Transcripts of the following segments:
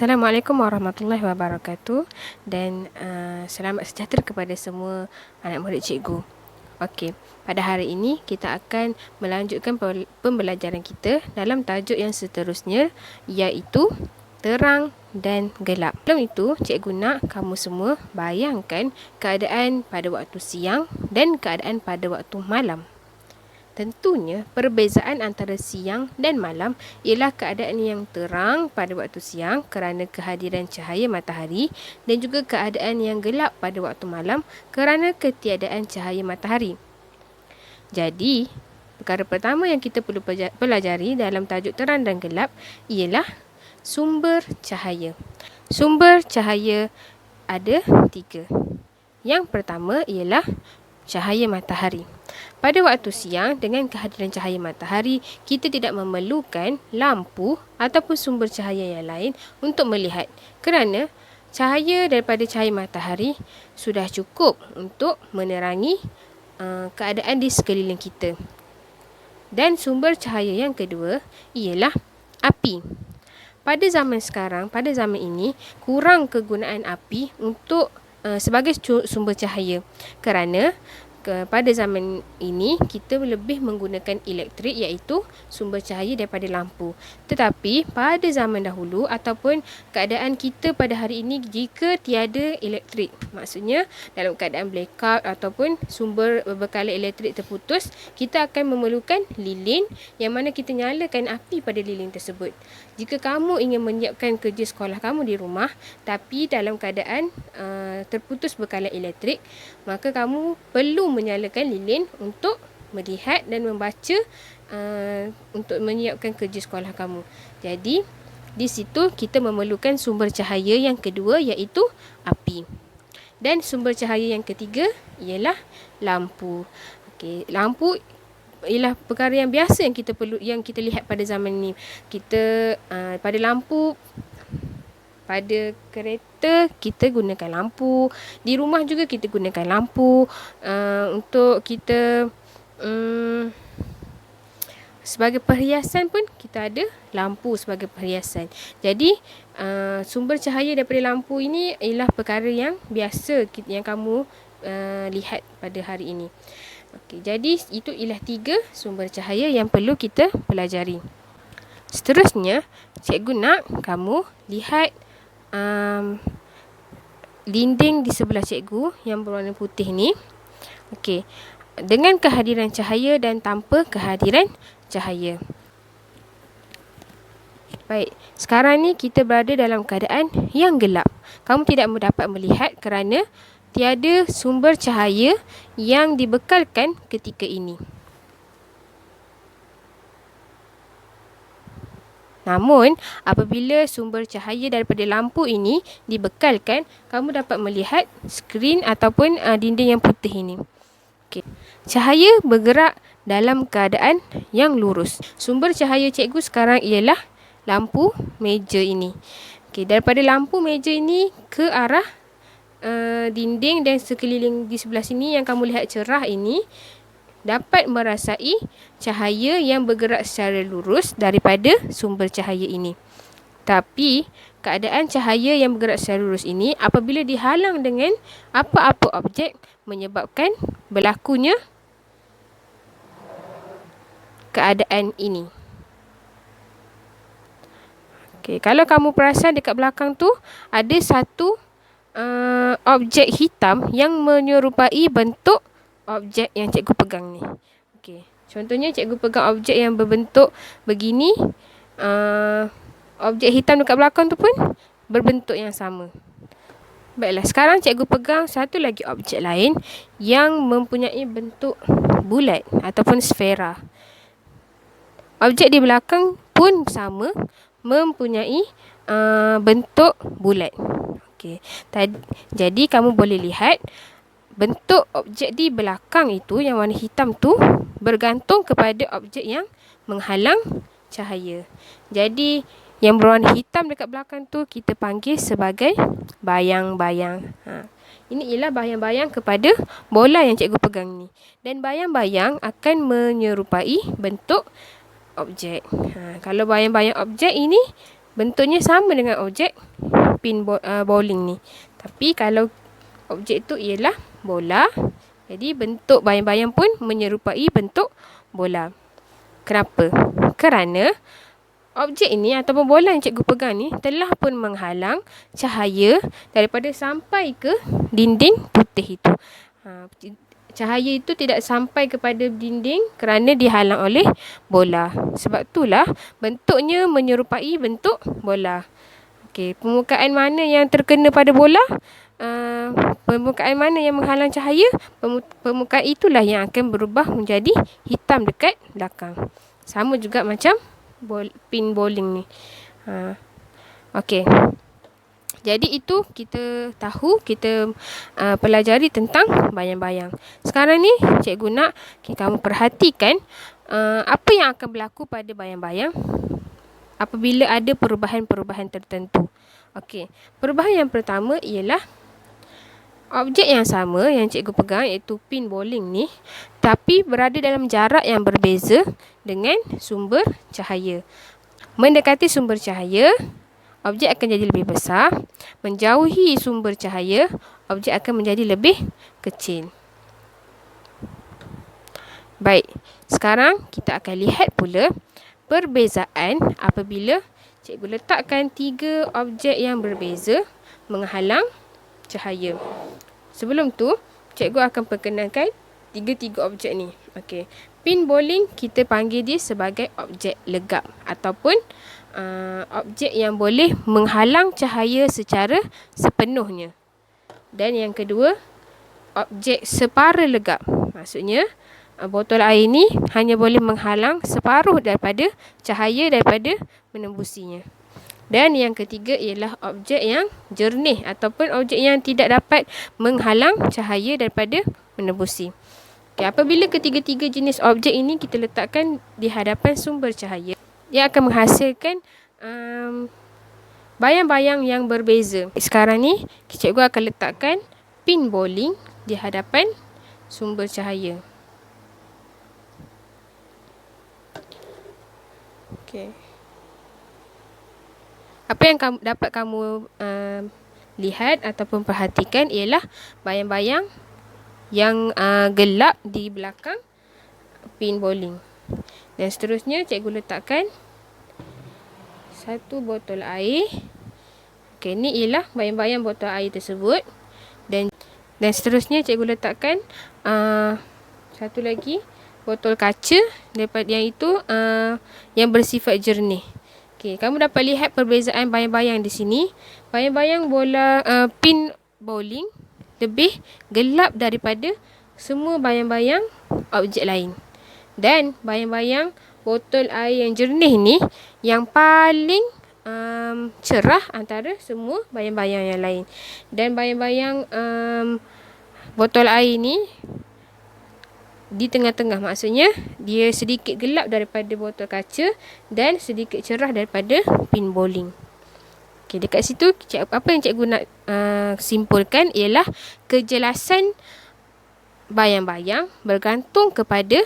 Assalamualaikum warahmatullahi wabarakatuh dan selamat sejahtera kepada semua anak murid cikgu. Okey, pada hari ini kita akan melanjutkan pembelajaran kita dalam tajuk yang seterusnya, iaitu terang dan gelap. Sebelum itu, cikgu nak kamu semua bayangkan keadaan pada waktu siang dan keadaan pada waktu malam. Tentunya, perbezaan antara siang dan malam ialah keadaan yang terang pada waktu siang kerana kehadiran cahaya matahari dan juga keadaan yang gelap pada waktu malam kerana ketiadaan cahaya matahari. Jadi, perkara pertama yang kita perlu pelajari dalam tajuk terang dan gelap ialah sumber cahaya. Sumber cahaya ada 3. Yang pertama ialah cahaya matahari. Pada waktu siang, dengan kehadiran cahaya matahari, kita tidak memerlukan lampu ataupun sumber cahaya yang lain untuk melihat kerana cahaya daripada cahaya matahari sudah cukup untuk menerangi keadaan di sekeliling kita. Dan sumber cahaya yang kedua ialah api. Pada zaman sekarang, pada zaman ini, kurang kegunaan api untuk sebagai sumber cahaya kerana pada zaman ini kita lebih menggunakan elektrik, iaitu sumber cahaya daripada lampu. Tetapi pada zaman dahulu ataupun keadaan kita pada hari ini, jika tiada elektrik, maksudnya dalam keadaan blackout ataupun sumber berbekalan elektrik terputus, kita akan memerlukan lilin yang mana kita nyalakan api pada lilin tersebut. Jika kamu ingin menyiapkan kerja sekolah kamu di rumah tapi dalam keadaan terputus bekalan elektrik, maka kamu perlu menyalakan lilin untuk melihat dan membaca untuk menyiapkan kerja sekolah kamu. Jadi, di situ kita memerlukan sumber cahaya yang kedua, iaitu api. Dan sumber cahaya yang ketiga ialah lampu. Okey, lampu ialah perkara yang biasa yang kita perlu, yang kita lihat pada zaman ni. Kita pada lampu, pada kereta kita gunakan lampu, di rumah juga kita gunakan lampu, untuk kita sebagai perhiasan pun kita ada lampu sebagai perhiasan. Jadi sumber cahaya daripada lampu ini ialah perkara yang biasa yang kamu lihat pada hari ini. Okey, jadi itu ialah 3 sumber cahaya yang perlu kita pelajari. Seterusnya, cikgu nak kamu lihat dinding di sebelah cikgu yang berwarna putih ni. Okey, dengan kehadiran cahaya dan tanpa kehadiran cahaya. Baik, sekarang ni kita berada dalam keadaan yang gelap. Kamu tidak dapat melihat kerana tiada sumber cahaya yang dibekalkan ketika ini. Namun, apabila sumber cahaya daripada lampu ini dibekalkan, kamu dapat melihat skrin ataupun dinding yang putih ini. Okey. Cahaya bergerak dalam keadaan yang lurus. Sumber cahaya cikgu sekarang ialah lampu meja ini. Okey, daripada lampu meja ini ke arah dinding dan sekeliling di sebelah sini yang kamu lihat cerah ini, dapat merasai cahaya yang bergerak secara lurus daripada sumber cahaya ini. Tapi, keadaan cahaya yang bergerak secara lurus ini apabila dihalang dengan apa-apa objek menyebabkan berlakunya keadaan ini. Okey, kalau kamu perasan dekat belakang tu ada satu objek hitam yang menyerupai bentuk objek yang cikgu pegang ni. Okey, contohnya cikgu pegang objek yang berbentuk begini, objek hitam dekat belakang tu pun berbentuk yang sama. Baiklah, sekarang cikgu pegang satu lagi objek lain yang mempunyai bentuk bulat ataupun sfera. Objek di belakang pun sama, mempunyai bentuk bulat. Okey, jadi kamu boleh lihat bentuk objek di belakang itu yang warna hitam tu bergantung kepada objek yang menghalang cahaya. Jadi yang berwarna hitam dekat belakang tu kita panggil sebagai bayang-bayang. Ini ialah bayang-bayang kepada bola yang cikgu pegang ni. Dan bayang-bayang akan menyerupai bentuk objek. Kalau bayang-bayang objek ini bentuknya sama dengan objek bowling ni. Tapi kalau objek tu ialah bola, jadi bentuk bayang-bayang pun menyerupai bentuk bola. Kenapa? Kerana objek ini ataupun bola yang cikgu pegang ni telah pun menghalang cahaya daripada sampai ke dinding putih itu. Cahaya itu tidak sampai kepada dinding kerana dihalang oleh bola. Sebab itulah bentuknya menyerupai bentuk bola. Okey, permukaan mana yang terkena pada bola? Permukaan mana yang menghalang cahaya? Permukaan itulah yang akan berubah menjadi hitam dekat belakang. Sama juga macam pin bowling ni. Okey. Jadi itu kita tahu, kita pelajari tentang bayang-bayang. Sekarang ni cikgu nak kamu perhatikan apa yang akan berlaku pada bayang-bayang apabila ada perubahan-perubahan tertentu. Okey, perubahan yang pertama ialah objek yang sama yang cikgu pegang iaitu pin bowling ni, tapi berada dalam jarak yang berbeza dengan sumber cahaya. Mendekati sumber cahaya, objek akan jadi lebih besar. Menjauhi sumber cahaya, objek akan menjadi lebih kecil. Baik, sekarang kita akan lihat pula perbezaan apabila cikgu letakkan 3 objek yang berbeza menghalang cahaya. Sebelum tu, cikgu akan perkenalkan 3 objek ni. Okey, pin bowling kita panggil dia sebagai objek legap ataupun objek yang boleh menghalang cahaya secara sepenuhnya. Dan yang kedua, objek separa legap. Maksudnya, botol air ni hanya boleh menghalang separuh daripada cahaya daripada menembusinya. Dan yang ketiga ialah objek yang jernih ataupun objek yang tidak dapat menghalang cahaya daripada menembusi. Okay, apabila ketiga-tiga jenis objek ini kita letakkan di hadapan sumber cahaya, ia akan menghasilkan bayang-bayang yang berbeza. Sekarang ni, cikgu akan letakkan pin bowling di hadapan sumber cahaya. Okay. Apa yang dapat kamu lihat ataupun perhatikan ialah bayang-bayang yang gelap di belakang pin bowling. Dan seterusnya cikgu letakkan satu botol air. Okey, ni ialah bayang-bayang botol air tersebut. Dan seterusnya cikgu letakkan satu lagi botol kaca daripada yang itu yang bersifat jernih. Okey, kamu dapat lihat perbezaan bayang-bayang di sini. Bayang-bayang bola pin bowling lebih gelap daripada semua bayang-bayang objek lain. Dan bayang-bayang botol air yang jernih ni yang paling cerah antara semua bayang-bayang yang lain. Dan bayang-bayang botol air ni di tengah-tengah, maksudnya dia sedikit gelap daripada botol kaca dan sedikit cerah daripada pin bowling. Okay, dekat situ apa yang cikgu nak simpulkan ialah kejelasan bayang-bayang bergantung kepada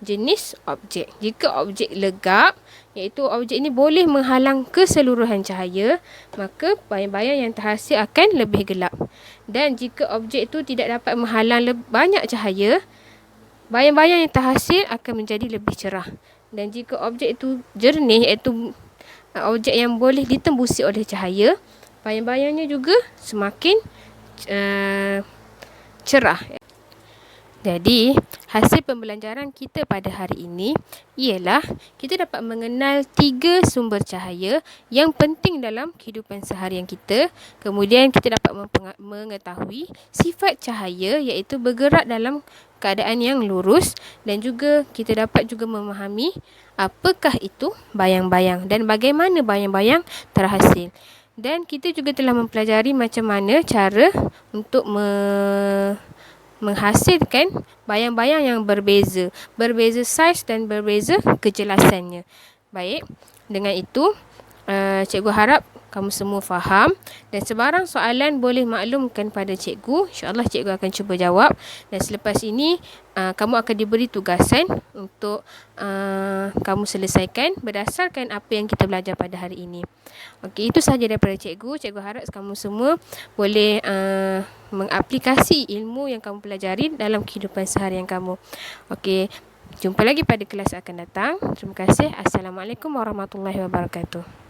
jenis objek. Jika objek legap, iaitu objek ini boleh menghalang keseluruhan cahaya, maka bayang-bayang yang terhasil akan lebih gelap. Dan jika objek itu tidak dapat menghalang banyak cahaya, bayang-bayang yang terhasil akan menjadi lebih cerah. Dan jika objek itu jernih, iaitu objek yang boleh ditembusi oleh cahaya, bayang-bayangnya juga semakin cerah. Jadi, hasil pembelajaran kita pada hari ini ialah kita dapat mengenal 3 sumber cahaya yang penting dalam kehidupan seharian kita. Kemudian kita dapat mengetahui sifat cahaya iaitu bergerak dalam keadaan yang lurus, dan juga kita dapat juga memahami apakah itu bayang-bayang dan bagaimana bayang-bayang terhasil. Dan kita juga telah mempelajari macam mana cara untuk menghasilkan bayang-bayang yang berbeza saiz dan berbeza kejelasannya. Baik, dengan itu cikgu harap kamu semua faham, dan sebarang soalan boleh maklumkan pada cikgu. InsyaAllah cikgu akan cuba jawab. Dan selepas ini kamu akan diberi tugasan untuk kamu selesaikan berdasarkan apa yang kita belajar pada hari ini. Okey, itu sahaja daripada cikgu. Cikgu harap kamu semua boleh mengaplikasi ilmu yang kamu pelajari dalam kehidupan seharian kamu. Okey, jumpa lagi pada kelas akan datang. Terima kasih. Assalamualaikum warahmatullahi wabarakatuh.